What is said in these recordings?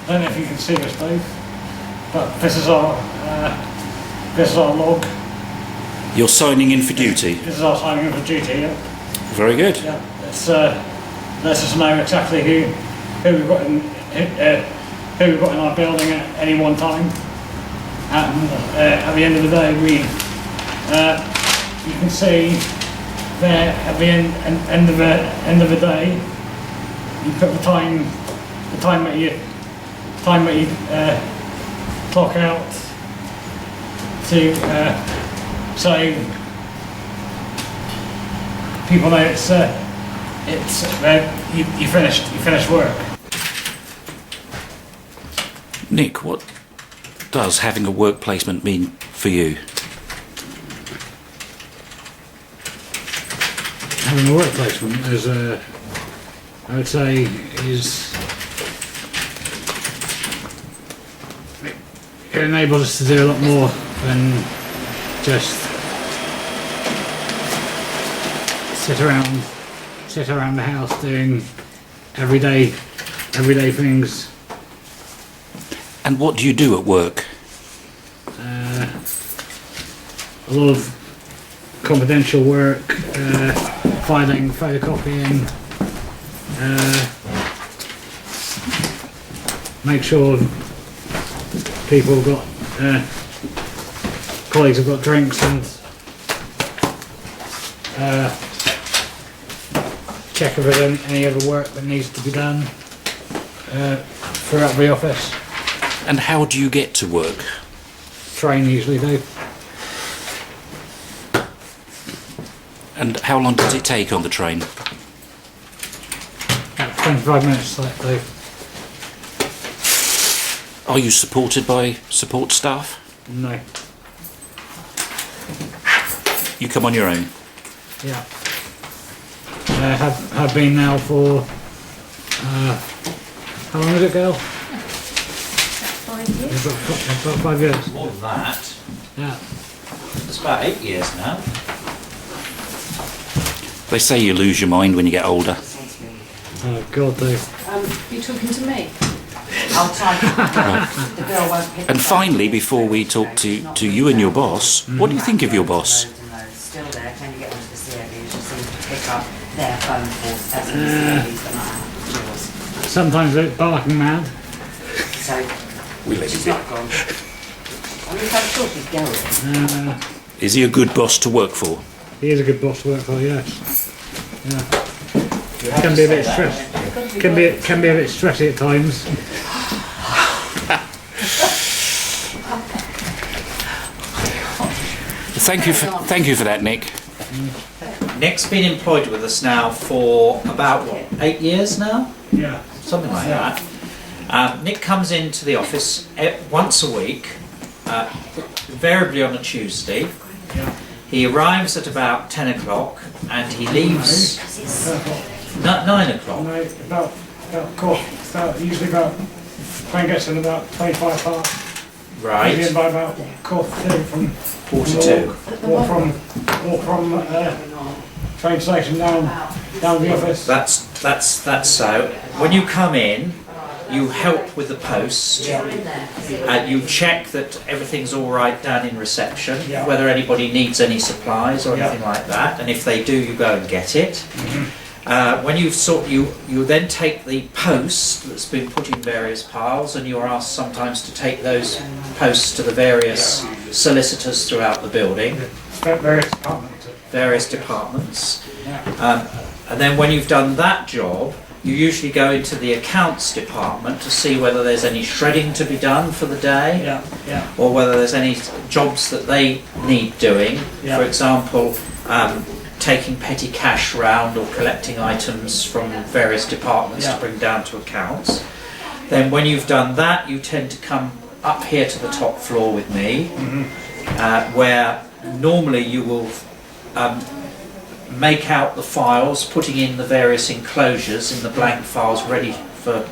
I don't know if you can see us both, but this is our log. You're signing in for duty? This is our signing in for duty, yeah. Very good. Yeah, it's lets us know exactly who we've got in our building at any one time. And at the end of the day, you can see there at the end of the day, you put the time that you clock out to so people know you finished work. Nick, what does having a work placement mean for you? Having a work placement is, I would say, it enables us to do a lot more than just sit around the house doing everyday things. And what do you do at work? A lot of confidential work, filing, photocopying, make sure people have got, colleagues have got drinks, and check if there's any other work that needs to be done throughout the office. And how do you get to work? Train usually do. And how long does it take on the train? About 25 minutes, like do. Are you supported by support staff? No. You come on your own? Yeah. Have been now for how long is it, Gayle? 5 years. About 5 years. More than that. Yeah. It's about 8 years now. They say you lose your mind when you get older. Oh God, do. You talking to me? I'll try. The girl won't pick And finally, before we talk to you and your boss, what do you think of your boss? Still there. Can you get onto the CABs? You seem to pick up their phone calls as in the CABs, but not yours. Sometimes it's barking mad. So she's not gone. I mean, I'm sure she's going. Is he a good boss to work for? He is a good boss to work for, yes. Yeah. Can be a bit stressed. Can be a bit stressy at times. Thank you for that, Nick. Nick's been employed with us now for about, what, 8 years now? Yeah. Something like that. Nick comes into the office once a week, invariably on a Tuesday. Yeah. He arrives at about 10 o'clock and he leaves 9 o'clock. No, usually about, train gets in about 25 past. Right. In by about 1:45 from Quarter to. Walk from train station down the office. That's so. When you come in, you help with the post. You check that everything's all right down in reception, Yeah. whether anybody needs any supplies or Yeah. anything like that, and if they do, you go and get it. When you've you then take the post that's been put in various piles, and you're asked sometimes to take those posts to the various solicitors throughout the building, various departments. Yeah. And then when you've done that job, you usually go into the accounts department to see whether there's any shredding to be done for the day, Yeah. Yeah. or whether there's any jobs that they need doing. Yeah. For example, taking petty cash round or collecting items from various departments Yeah. to bring down to accounts. Then when you've done that, you tend to come up here to the top floor with me, where normally you will make out the files, putting in the various enclosures in the blank files ready for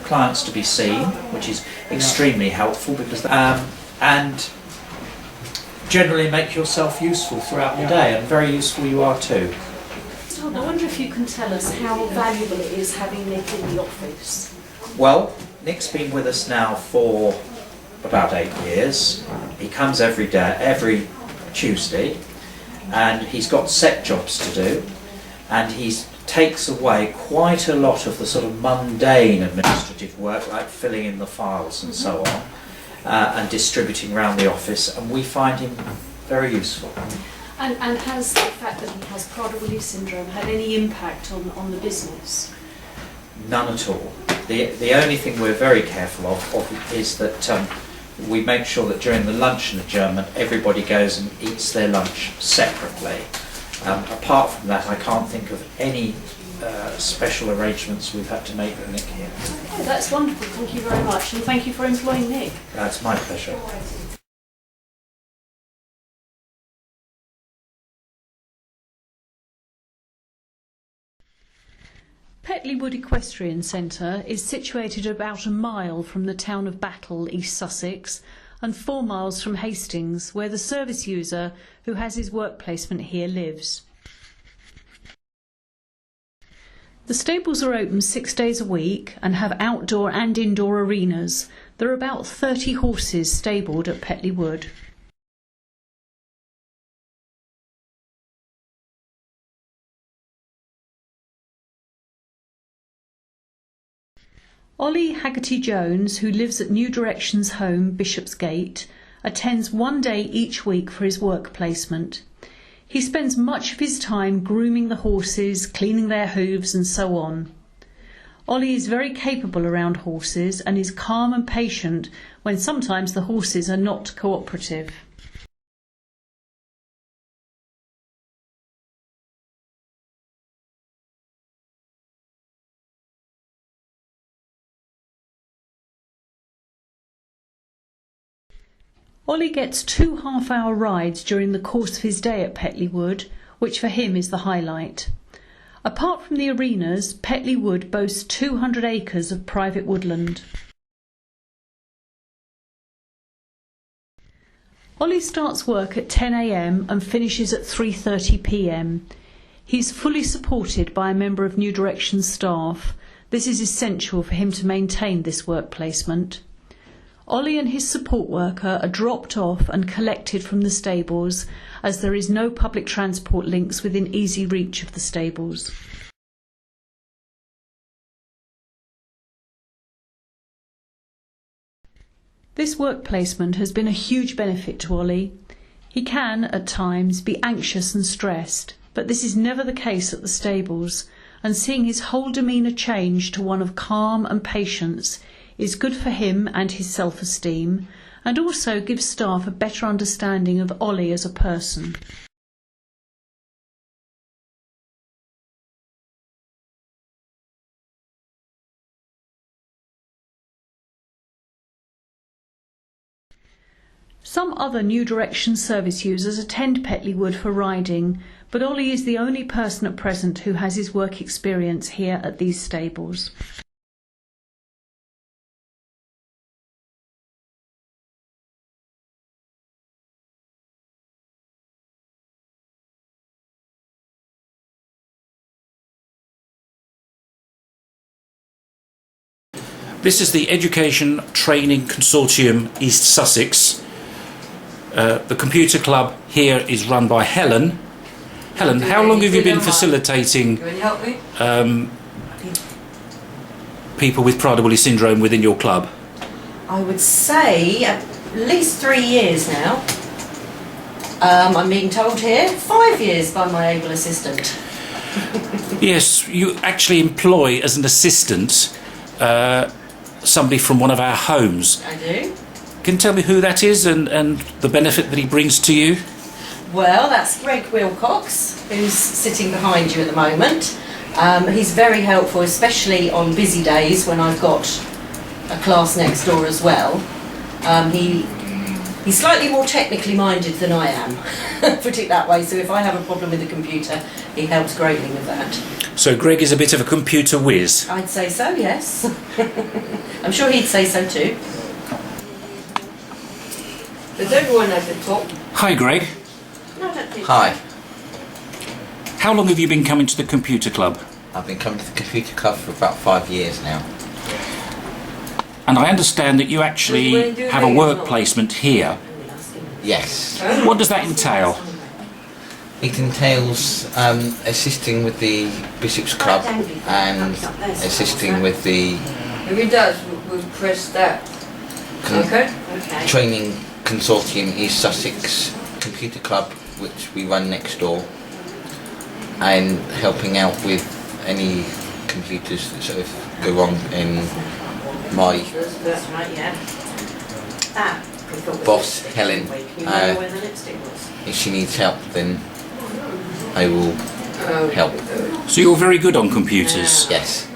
clients to be seen, which is extremely helpful because and generally make yourself useful throughout the day, and very useful you are too. Todd, I wonder if you can tell us how valuable it is having Nick in the office. Well, Nick's been with us now for about 8 years. He comes every day, every Tuesday, and he's got set jobs to do, and he takes away quite a lot of the sort of mundane administrative work, like filling in the files and so on, and distributing around the office, and we find him very useful. And has the fact that he has Prader-Willi syndrome had any impact on the business? None at all. The only thing we're very careful of is that we make sure that during the luncheon adjournment everybody goes and eats their lunch separately. Apart from that, I can't think of any special arrangements we've had to make with Nick here. Okay, that's wonderful. Thank you very much, and thank you for employing Nick. That's my pleasure. Petley Wood Equestrian Centre is situated about a mile from the town of Battle, East Sussex, and 4 miles from Hastings, where the service user who has his work placement here lives. The stables are open 6 days a week and have outdoor and indoor arenas. There are about 30 horses stabled at Petley Wood. Ollie Haggerty-Jones, who lives at New Directions Home, Bishopsgate, attends 1 day each week for his work placement. He spends much of his time grooming the horses, cleaning their hooves and so on. Ollie is very capable around horses and is calm and patient when sometimes the horses are not cooperative. Ollie gets 2 half-hour rides during the course of his day at Petley Wood, which for him is the highlight. Apart from the arenas, Petley Wood boasts 200 acres of private woodland. Ollie starts work at 10 a.m. and finishes at 3:30 p.m. He's fully supported by a member of New Directions staff. This is essential for him to maintain this work placement. Ollie and his support worker are dropped off and collected from the stables, as there is no public transport links within easy reach of the stables. This work placement has been a huge benefit to Ollie. He can, at times, be anxious and stressed, but this is never the case at the stables, and seeing his whole demeanour change to one of calm and patience is good for him and his self-esteem, and also gives staff a better understanding of Ollie as a person. Some other New Direction service users attend Petley Wood for riding, but Ollie is the only person at present who has his work experience here at these stables. This is the Education Training Consortium East Sussex. The computer club here is run by Helen. Helen, how long have you been facilitating people with Prader-Willi syndrome within your club? I would say at least 3 years now. I'm being told here 5 years by my able assistant. Yes, you actually employ as an assistant somebody from one of our homes. I do. Can you tell me who that is and the benefit that he brings to you? Well, that's Greg Wilcox, who's sitting behind you at the moment. He's very helpful, especially on busy days when I've got a class next door as well. He's slightly more technically minded than I am, put it that way. So if I have a problem with the computer, he helps greatly with that. So Greg is a bit of a computer whiz. I'd say so, yes. I'm sure he'd say so too. Does everyone over the top? Hi Greg. No, I don't think Hi, How long have you been coming to the computer club? I've been coming to the computer club for about 5 years now. And I understand that you actually have a work placement here. Yes. What does that entail? It entails assisting with the Bishops Club and assisting with the If it does, we'll press that. Okay? training consortium East Sussex Computer Club, which we run next door, and helping out with any computers that sort of go wrong in my That's right, yeah. That. boss, Helen. You know where the lipstick was. If she needs help, then I will help. So you're very good on computers. Yes.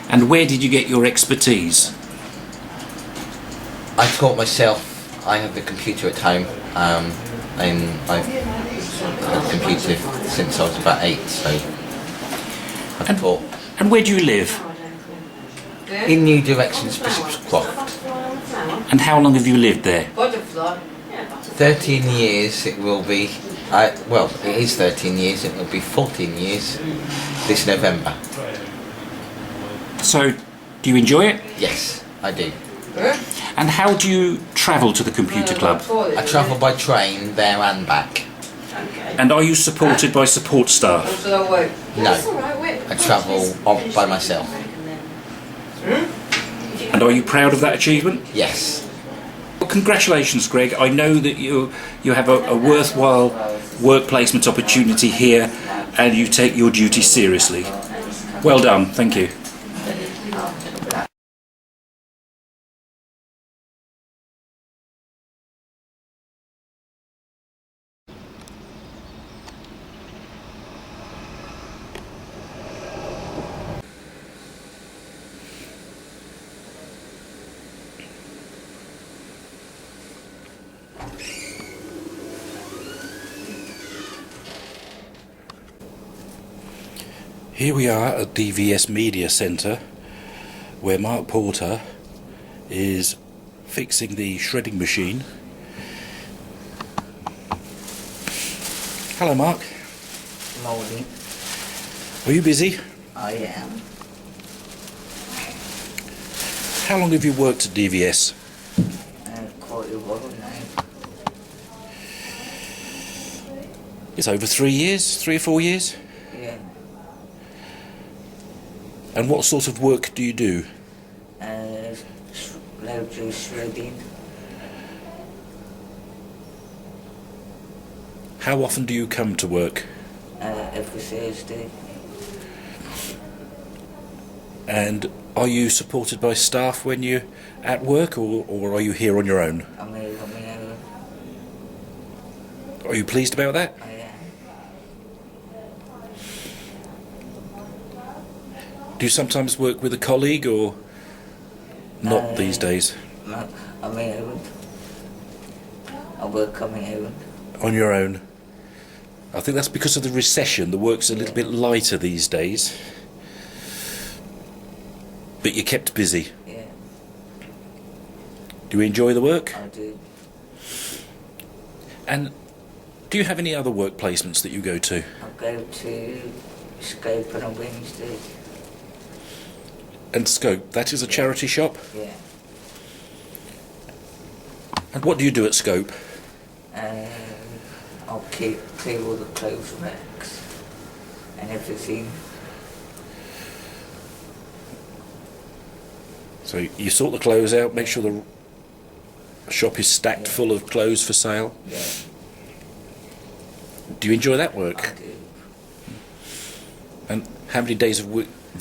And where did you get your expertise? I taught myself. I have a computer at home, and I've had a computer since I was about 8, so I've taught. And where do you live? In New Directions, Bishop's Croft. And how long have you lived there? Butterfly. 13 years it will be. Well, it is 13 years. It will be 14 years this November. So, do you enjoy it? Yes, I do. And how do you travel to the computer club? I travel by train there and back. And are you supported by support staff? So wait. No, I travel by myself. And are you proud of that achievement? Yes. Well, congratulations, Greg. I know that you have a worthwhile work placement opportunity here, and you take your duty seriously. Well done. Thank you. Here we are at DVS Media Centre, where Mark Porter is fixing the shredding machine. Hello, Mark. Morning. Are you busy? I am. How long have you worked at DVS? Quite a while now. It's over 3 years, 3 or 4 years. Yeah. And what sort of work do you do? Loads of shredding. How often do you come to work? Every Thursday. And are you supported by staff when you're at work, or are you here on your own? I'm here on my own. Are you pleased about that? I am. Do you sometimes work with a colleague, or not these days? No, I'm my own. I work on my own. On your own? I think that's because of the recession. The work's a little bit lighter these days. But you're kept busy. Yeah, Do you enjoy the work? I do. And do you have any other work placements that you go to? I go to Scope on a Wednesday. And Scope, that is a charity shop? Yeah. And what do you do at Scope? I'll clear all the clothes racks and everything. So you sort the clothes out, make sure the shop is stacked full of clothes for sale. Yeah, Do you enjoy that work? I do. And how many days of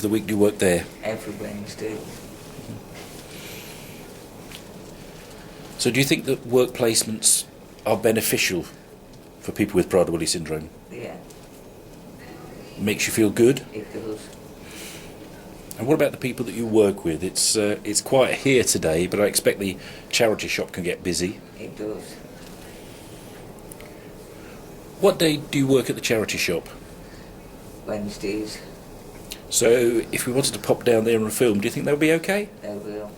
the week do you work there? Every Wednesday. So do you think that work placements are beneficial for people with Prader-Willi syndrome? Yeah, Makes you feel good? it does. And what about the people that you work with? It's quiet here today, but I expect the charity shop can get busy. It does. What day do you work at the charity shop? Wednesdays, So if we wanted to pop down there and film, do you think that would be okay? they will.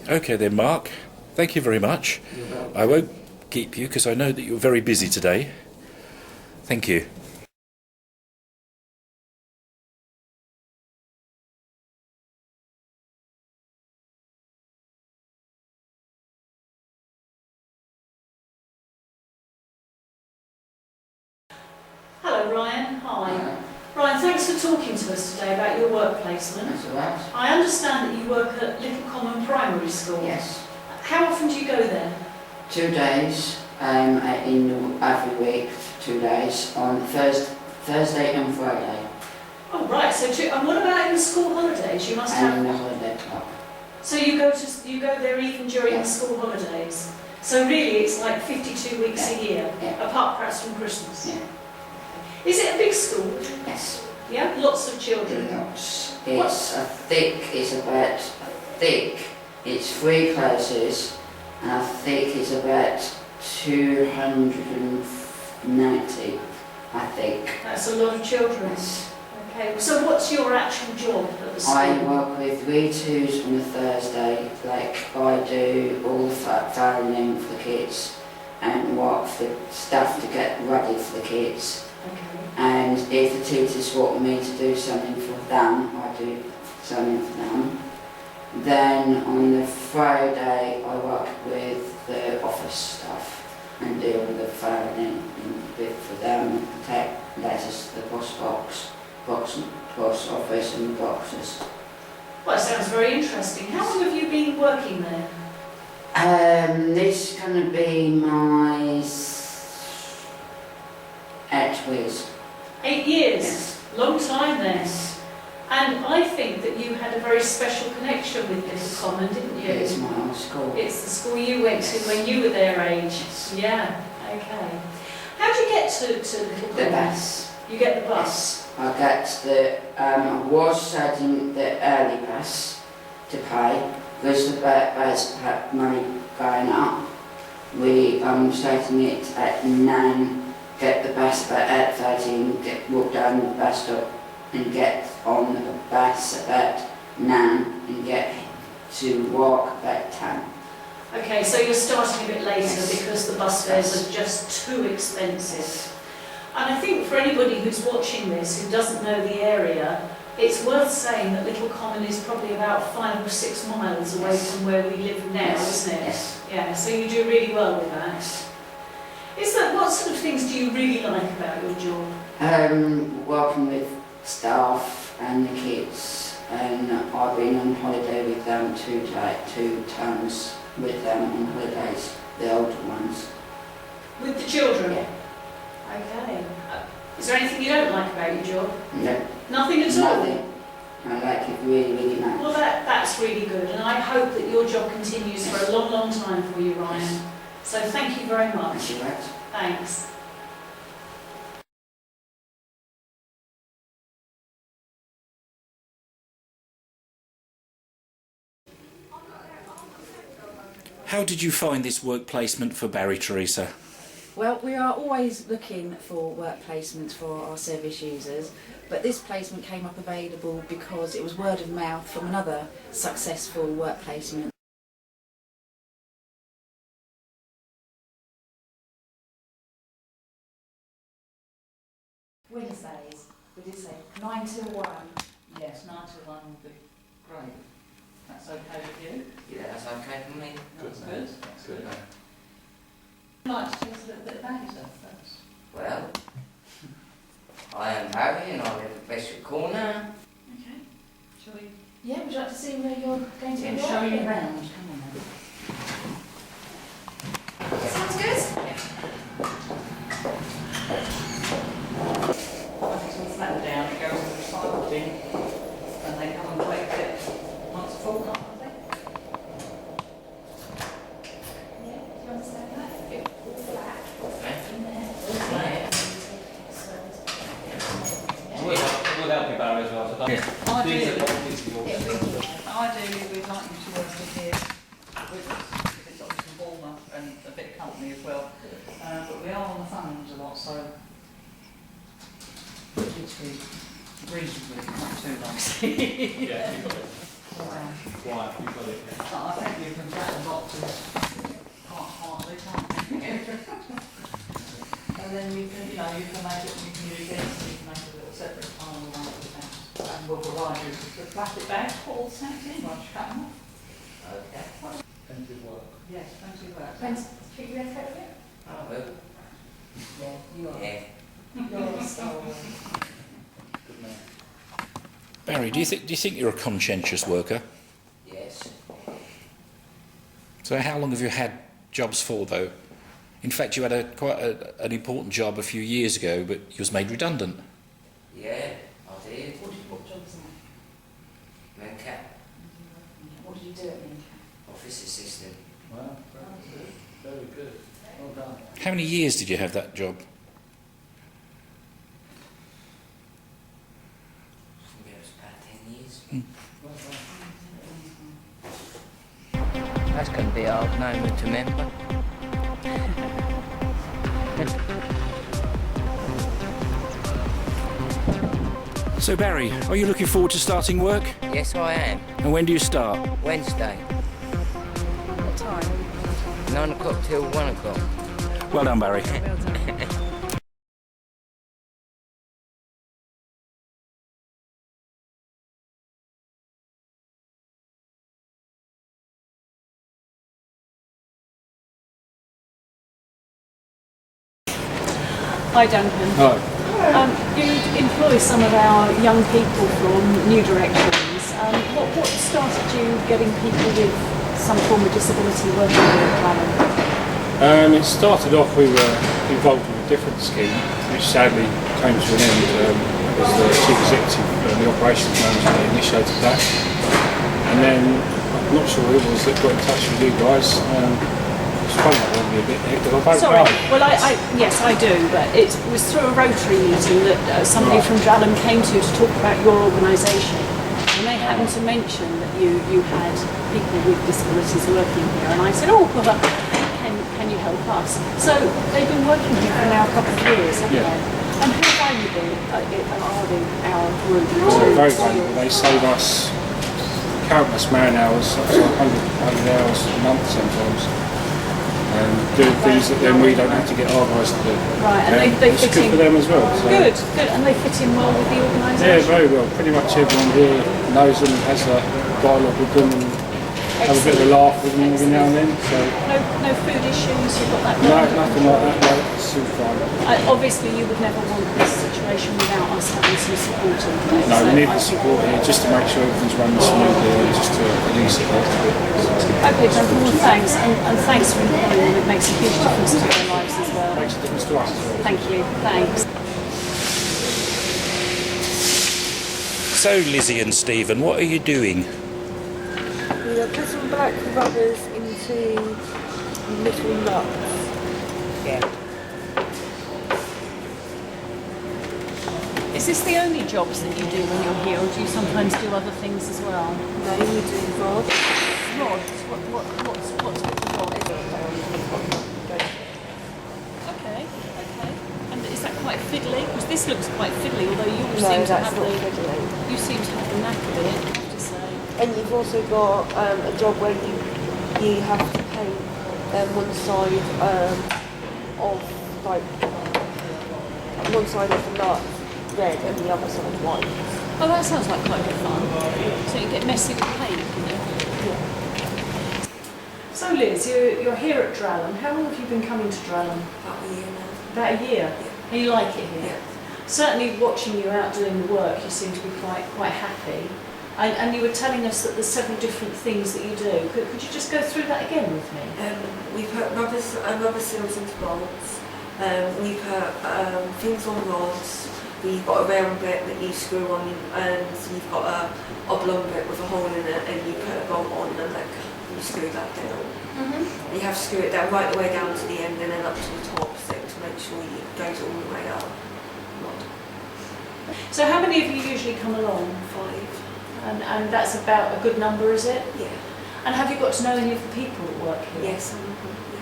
Okay then, Mark. Thank you very much. You're welcome. I won't keep you because I know that you're very busy today. Thank you. Hello Ryan, hi. Ryan, thanks for talking to us today about your work placement. That's all right. I understand that you work at Little Common Primary School. Yes. How often do you go there? 2 days in every week, 2 days on Thursday and Friday. Oh right, so and what about in the school holidays? You must have. And the holiday club. So you go there even during Yeah. the school holidays. So really, it's like 52 weeks a year, Yeah. apart perhaps from Christmas. Yeah. Is it a big school? Yes. Yeah, lots of children. It's 3 classes, and I think it's about 290, I think. That's a lot of children. Yes. Okay, so what's your actual job at the school? I work with V2s on a Thursday, like I do all the filing for the kids and work for staff to get ready for the kids. Okay. And if the teachers want me to do something for them, I do something for them. Then on the Friday I work with the office staff and deal with the filing for them, take letters to the post office and boxes. Well, it sounds very interesting. How long have you been working there? This is going to be my 8 weeks. 8 years. Yes. Long time then. Yes. And I think that you had a very special connection with Little Common, didn't you? It's my old school. It's the school you went to when you were their age. Yes. Yeah, okay. How do you get to Little Common? The bus. You get the bus? I get I was setting the early bus to pay because the bus had money going up. We setting it at 9, get the bus about 8:30, walk down the bus stop and get on the bus about 9 and get to walk about 10. Okay, so you're starting a bit later Yes. because the bus fares are just too expensive. And I think for anybody who's watching this who doesn't know the area, it's worth saying that Little Common is probably about 5 or 6 miles away Yes. from where we live now, Yes. isn't it? Yes. Yeah, so you do really well with that. What sort of things do you really like about your job? Working with staff and the kids, and I've been on holiday with them 2 times with them on holidays, the older ones. With the children? Yeah. Okay. Is there anything you don't like about your job? No, Nothing at all? nothing. I like it really, really much. Well, that's really good, and I hope that your job continues for a long, long time for you, Ryan. So thank you very much. That's all right. Thanks. How did you find this work placement for Barry, Teresa? Well, we are always looking for work placements for our service users, but this placement came up available because it was word of mouth from another successful work placement. Wednesdays, we did say 9 till 1. Yes, 9 till 1 would be great. That's okay with you? Yeah, that's okay for me. That's good. That's good. I'd like to tell us a little bit about yourself first. Well, I am Barry and I live at Bishop Corner. Okay. Shall we? Yeah, would you like to see where you're going to Yeah, be show you working? around. Come on then. Sounds good. Once it's all flattened down, it goes in the recycle bin and they come and collect it once a fortnight, I think. Yeah, do you understand that? All flat in there. We'll help you, Barry, as well. So don't- These are all things for yours. Ideally, we'd like you to work here with us, because it's obviously warmer and a bit of company as well. But we are on the phones a lot, so it's reasonably, not too nice. Yeah, you've got it. Quiet, you've got it. But I think you can flatten boxes quite hardly, can't you? And then you can, you can make it, you can use this, you can make a little separate pile of one for the house. And we'll provide you with the plastic bags, put all the snacks in, once you cut them off. Okay. Plenty of work. Yes, plenty of work. When's pick your head I will. Yeah, you are. Yeah. Barry, do you think you're a conscientious worker? Yes. So how long have you had jobs for, though? In fact, you had an important job a few years ago, but you was made redundant. Yeah, I did. What job was that? Mencat, What did you do at Mencat? office assistant. Wow, very good. Well done. How many years did you have that job? I think it was about 10 years. That's going to be a hard moment to remember. So Barry, are you looking forward to starting work? Yes, I am. And when do you start? Wednesday, What time? 9 o'clock till 1 o'clock. Well done, Barry. Well done. Hi Duncan. Hi. You employ some of our young people from New Directions. What started you getting people with some form of disability working with Callum? It started off, we were involved in a different scheme, which sadly came to an end. As the chief executive and the operations manager that initiated that. And then, I'm not sure who it was that got in touch with you guys. It's probably not going to be a bit here, because I don't Sorry, know. well yes I do, but it was through a Rotary meeting that somebody from Drallum came to talk about your organisation. And they happened to mention that you had people with disabilities working here, and I said, oh, well, can you help us? So they've been working here for now a couple of years, haven't they? And how valuable are our group? So very valuable. They save us countless man hours, up to 100 hours a month sometimes. And do things that then we don't have to get our guys to do. Right, and they it's fit good in. for them as well. So. Good, and they fit in well with the organisation? Yeah, very well. Pretty much everyone here knows them, has a dialogue with them, and have a bit of a laugh with them every now and then. So. No food issues, you've got that No, going? nothing like that. No, it's super fine. Obviously you would never want this situation without us having some support in place. No, so we need I the think- support here just to make sure everything's running smoothly and just to release it a little bit. Okay, Duncan, well thanks, and thanks for employing them. It makes a huge difference to their lives as well. Makes a difference to us as well. Thank you, thanks. So Lizzie and Stephen, what are you doing? We are putting black rubbers into little nuts. Yeah. Is this the only jobs that you do when you're here, or do you sometimes do other things as well? No, we do rods. Rods? What's with the rods? Okay. And is that quite fiddly? Because this looks quite fiddly, although you No, seem to that's have not the fiddly. you seem to have the knack of it, I have to say. And you've also got a job where you have to paint one side of like one side of the nut red and the other side white. Oh, that sounds like quite good fun. So you get messy with paint, you know? Yeah. So Liz, you're here at Drallum. How long have you been coming to Drallum? About a year now. About a year? And you like it here? Yeah. Certainly watching you out doing the work, you seem to be quite happy. And you were telling us that there's several different things that you do. Could you just go through that again with me? We put rubber seals into bolts. We put things on rods. We've got a round bit that you screw on, and you've got a oblong bit with a hole in it, and you put a bolt on and you screw that down. Mm-hmm. You have to screw it down right the way down to the end and then up to the top, so to make sure it goes all the way up. So how many of you usually come along? 5. And that's about a good number, is it? Yeah. And have you got to know any of the people that work here? Yes.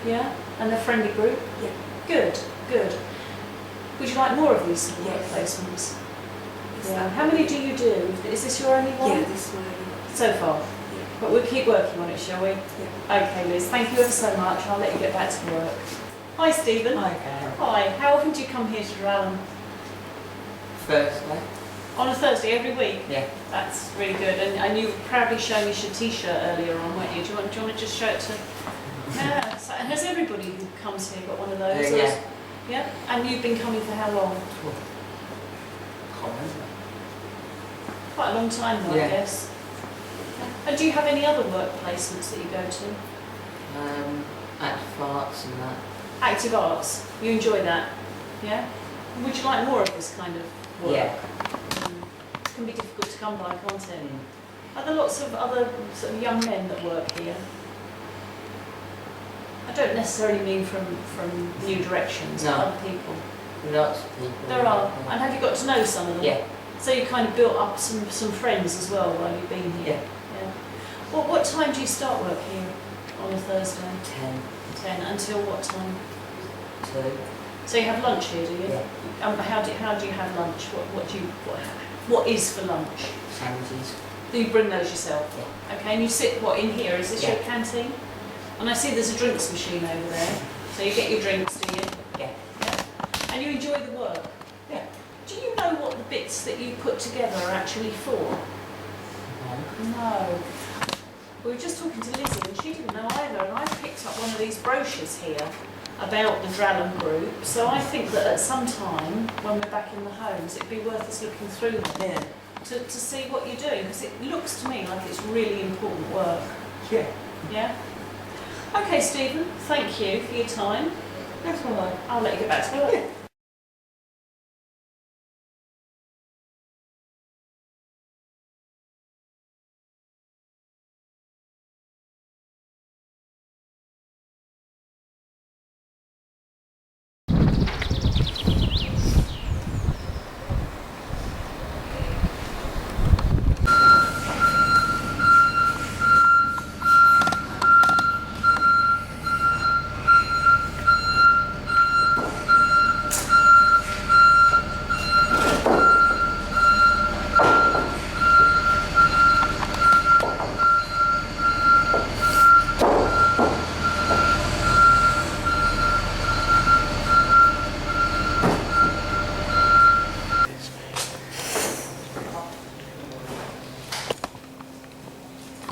Yeah? And they're friendly group? Yeah. Good. Would you like more of these work Yes. placements? Yeah. How many do you do? Is this your only one? Yeah, this one. So far? Yeah. But we'll keep working on it, shall we? Yeah. Okay, Liz. Thank you ever so much. I'll let you get back to work. Hi, Stephen. Hi, Gayle. Hi. How often do you come here to Drallum? Thursday? On a Thursday every week? Yeah. That's really good. And you proudly showed us your T-shirt earlier on, weren't you? Do you want to just show it to... Yeah. So, and has everybody who comes here got one of those? Yeah. Yeah? And you've been coming for how long? Can't remember. Quite a long time though, I Yeah. guess. And do you have any other work placements that you go to? Active arts and that. Active arts, you enjoy that? Yeah? Would you like more of this kind of work? Yeah. It can be difficult to come by, can't it? Are there lots of other sort of young men that work here? I don't necessarily mean from New Directions, but No. other people. Lots of people. There are. And have you got to know some of them? Yeah. So you kind of built up some friends as well while you've been here? Yeah. Well, what time do you start work here on a Thursday? 10. 10 until what time? 2. So you have lunch here, do you? Yeah. How do you have lunch? What is for lunch? Sandwiches. Do you bring those yourself? Yeah. Okay, and you sit in here? Is this Yeah. your canteen? And I see there's a drinks machine over there. So you get your drinks, do you? Yeah. And you enjoy the work? Yeah. Do you know what the bits that you put together are actually for? No. We were just talking to Lizzie and she didn't know either, and I picked up one of these brochures here about the Drallum group, so I think that at some time when we're back in the homes it'd be worth us looking through them to see what you're doing, because it looks to me like it's really important work. Yeah. Yeah? Okay, Stephen, thank you for your time. That's all right. I'll let you get back to work.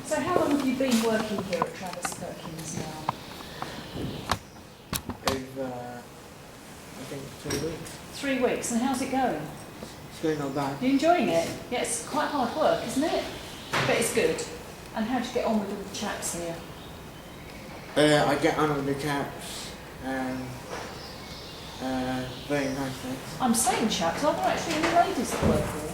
So how long have you been working here at Travis Perkins now? Over, I think 3 weeks. 3 weeks, and how's it going? It's going not bad. You enjoying it? Yeah, it's quite hard work, isn't it? But it's good. And how do you get on with all the chaps here? I get on with the chaps and very nice things. I'm saying chaps, are there actually any ladies that work here?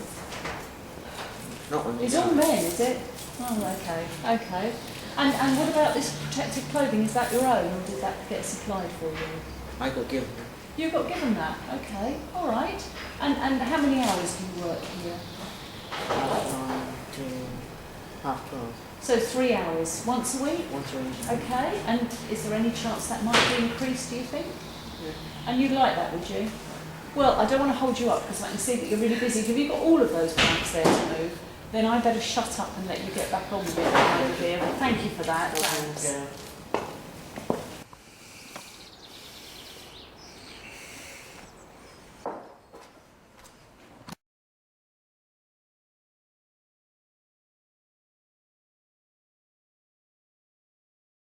Not only It's all men, is it? Oh, okay, okay. And what about this protective clothing? Is that your own, or did that get supplied for you? I got given them. You got given that? Okay, all right. And how many hours do you work here? To 12:30. So 3 hours, once a week? Once a week. Okay, and is there any chance that might be increased, do you think? Yeah. And you'd like that, would you? Well, I don't want to hold you up because I can see that you're really busy. Have you got all of those planks there to move? Then I better shut up and let you get back on with it, my dear. Thank you for that. Thanks.